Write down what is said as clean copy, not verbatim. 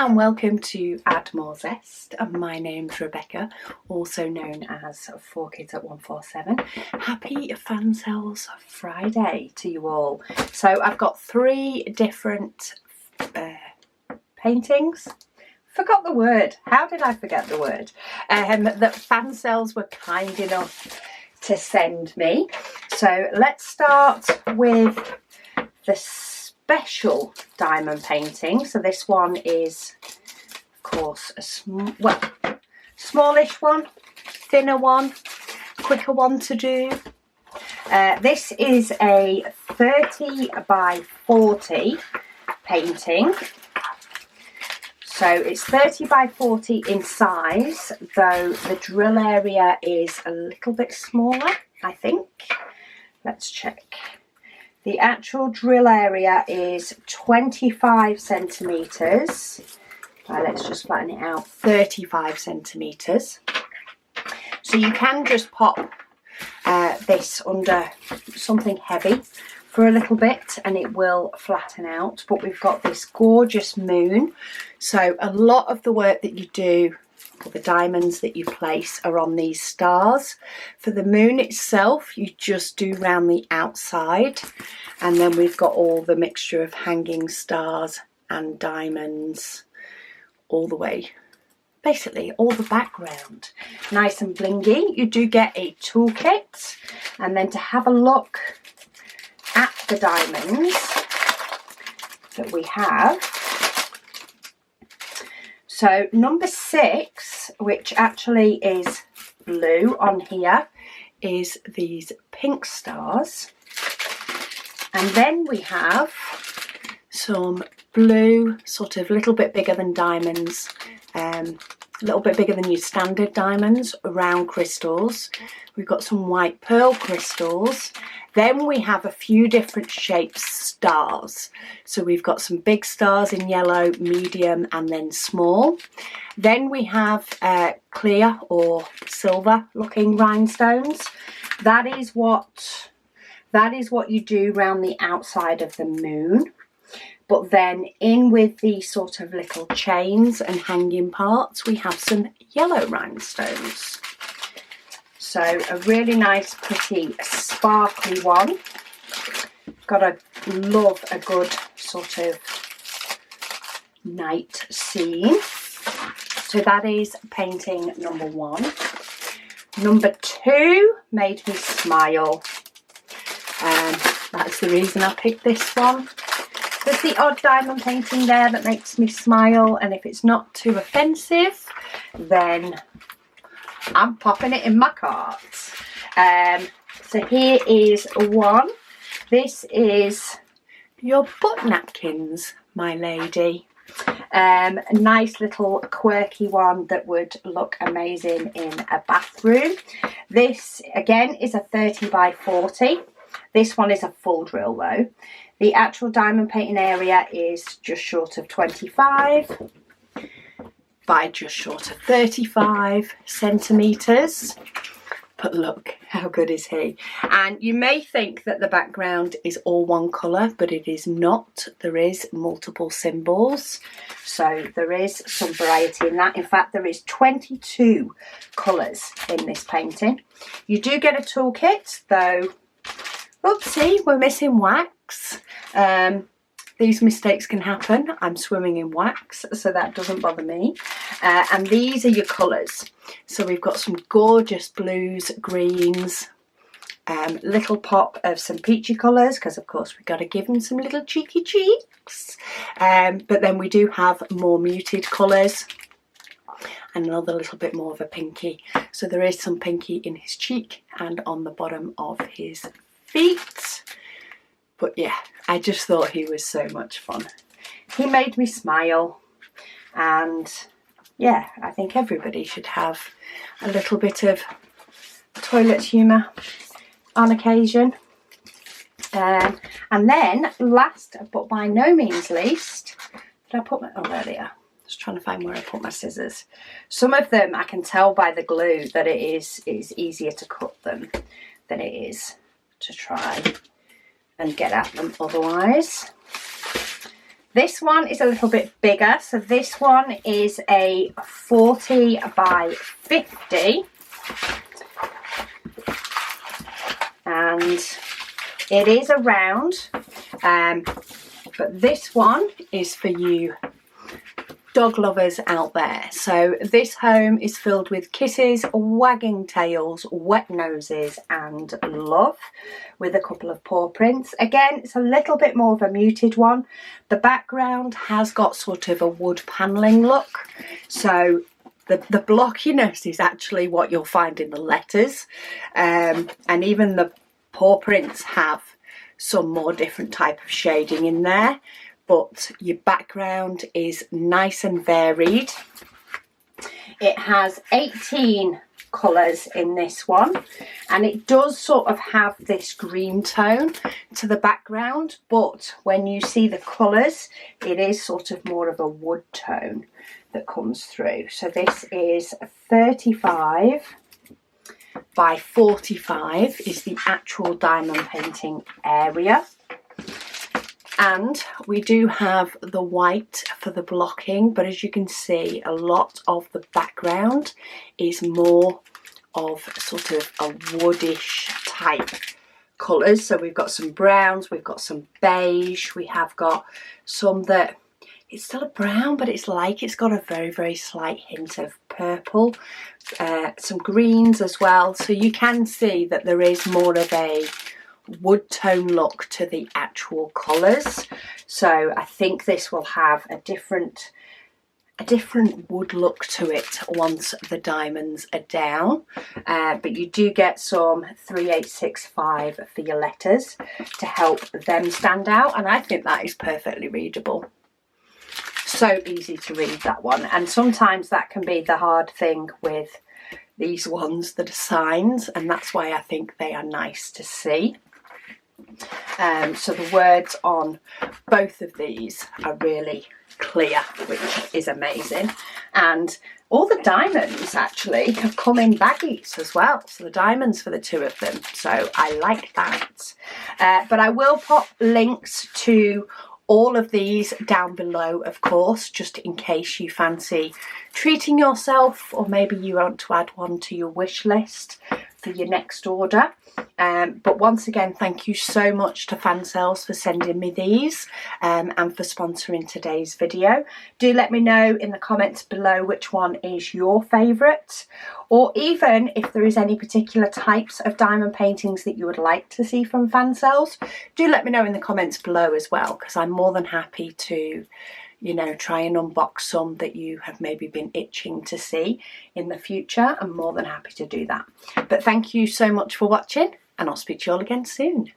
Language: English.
and welcome to Add More Zest. My name's Rebecca, also known as 4Kids at 147. Happy Fansells Friday to you all. So I've got 3 different paintings. Forgot the word. How did I forget the word? That Fansells were kind enough to send me. So let's start with the special diamond painting. So this one is, of course, a smallish one, thinner one, quicker one to do. This is a 30 by 40 painting. So it's 30 by 40 in size, though the drill area is a little bit smaller, I think. Let's check. The actual drill area is 25 centimetres. Let's just flatten it out, 35 centimetres. So you can just pop this under something heavy for a little bit and it will flatten out. But we've got this gorgeous moon. So a lot of the work that you do, or the diamonds that you place, are on these stars. For the moon itself, you just do round the outside, and then we've got all the mixture of hanging stars and diamonds all the way, basically all the background. Nice and blingy. You do get a toolkit, and then to have a look at the diamonds that we have. So number 6, which actually is blue on here, is these pink stars. And then we have some blue, sort of a little bit bigger than diamonds, a little bit bigger than your standard diamonds, round crystals. We've got some white pearl crystals. Then we have a few different shapes stars. So we've got some big stars in yellow, medium, and then small. Then we have clear or silver looking rhinestones. That is what you do around the outside of the moon. But then in with the sort of little chains and hanging parts, we have some yellow rhinestones. So a really nice, pretty, sparkly one. Gotta love a good sort of night scene. So that is painting number 1. Number 2 made me smile. That's the reason I picked this one. There's the odd diamond painting there that makes me smile, and if it's not too offensive, then I'm popping it in my cart. So here is one. This is your butt napkins, my lady. A nice little quirky one that would look amazing in a bathroom. This again is a 30 by 40. This one is a full drill though. The actual diamond painting area is just short of 25 by just short of 35 centimetres. But look, how good is he? And you may think that the background is all one colour, but it is not. There is multiple symbols. So there is some variety in that. In fact, there is 22 colours in this painting. You do get a toolkit, though. Oopsie, we're missing wax. These mistakes can happen. I'm swimming in wax, so that doesn't bother me. And these are your colours. So we've got some gorgeous blues, greens, little pop of some peachy colours, because of course we've got to give them some little cheeky cheeks. But then we do have more muted colours and another little bit more of a pinky. So there is some pinky in his cheek and on the bottom of his feet. But yeah, I just thought he was so much fun. He made me smile, and yeah, I think everybody should have a little bit of toilet humour on occasion. And then last but by no means least, did I put my, oh there they are. Just trying to find where I put my scissors. Some of them I can tell by the glue that it is easier to cut them than it is to try and get at them otherwise. This one is a little bit bigger, so this one is a 40 by 50, and it is a round, but this one is for you dog lovers out there. So this home is filled with kisses, wagging tails, wet noses and love, with a couple of paw prints. Again, it's a little bit more of a muted one. The background has got sort of a wood panelling look, so the blockiness is actually what you'll find in the letters, and even the paw prints have some more different type of shading in there. But your background is nice and varied. It has 18 colours in this one, and it does sort of have this green tone to the background, but when you see the colours, it is sort of more of a wood tone that comes through. So this is 35 by 45 is the actual diamond painting area. And we do have the white for the blocking, but as you can see, a lot of the background is more of sort of a woodish type colours. So we've got some browns, we've got some beige, we have got some that it's still a brown, but it's like it's got a very, very slight hint of purple, some greens as well. So you can see that there is more of a wood tone look to the actual colours. So I think this will have a different wood look to it once the diamonds are down, but you do get some 3865 for your letters to help them stand out, and I think that is perfectly readable. So easy to read, that one, and sometimes that can be the hard thing with these ones that are signs, and that's why I think they are nice to see. So the words on both of these are really clear, which is amazing, and all the diamonds actually have come in baggies as well, so the diamonds for the two of them, so I like that. But I will pop links to all of these down below, of course, just in case you fancy treating yourself, or maybe you want to add one to your wish list for your next order. But once again, thank you so much to Fansells for sending me these, and for sponsoring today's video. Do let me know in the comments below which one is your favourite, or even if there is any particular types of diamond paintings that you would like to see from Fansells. Do let me know in the comments below as well, because I'm more than happy to, you know, try and unbox some that you have maybe been itching to see in the future. I'm more than happy to do that. But thank you so much for watching, and I'll speak to you all again soon.